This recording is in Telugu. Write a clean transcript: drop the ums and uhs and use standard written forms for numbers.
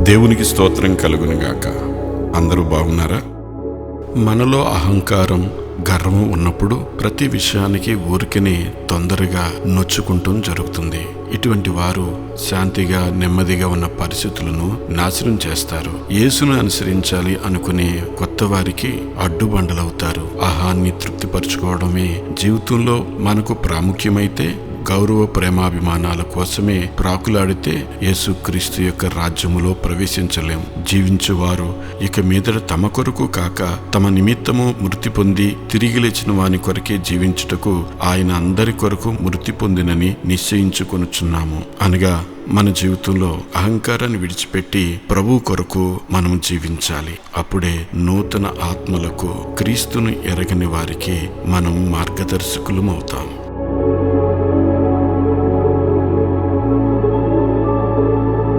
దేవునికి స్తోత్రం కలుగునుగాక. అందరూ బాగున్నారా? మనలో అహంకారం, గర్వం ఉన్నప్పుడు ప్రతి విషయానికి ఊరికనే తొందరగా నొచ్చుకుంటూ జరుగుతుంది. ఇటువంటి వారు శాంతిగా, నెమ్మదిగా ఉన్న పరిస్థితులను నాశనం చేస్తారు. యేసును అనుసరించాలి అనుకునే కొత్త వారికి అడ్డుబండలవుతారు. ఆహాన్ని తృప్తిపరచుకోవడమే జీవితంలో మనకు ప్రాముఖ్యమైతే, గౌరవ ప్రేమాభిమానాల కోసమే ప్రాకులాడితే యేసుక్రీస్తు యొక్క రాజ్యములో ప్రవేశించలేం. జీవించువారు ఇక మీదట తమ కొరకు కాక తమ నిమిత్తము మృతి పొంది తిరిగి లేచిన వాని కొరకే జీవించుటకు ఆయన అందరి కొరకు మృతి పొందినని నిశ్చయించుకొనుచున్నాము. అనగా మన జీవితంలో అహంకారాన్ని విడిచిపెట్టి ప్రభు కొరకు మనం జీవించాలి. అప్పుడే నూతన ఆత్మలకు, క్రీస్తును ఎరగని వారికి మనం మార్గదర్శకులం అవుతాం.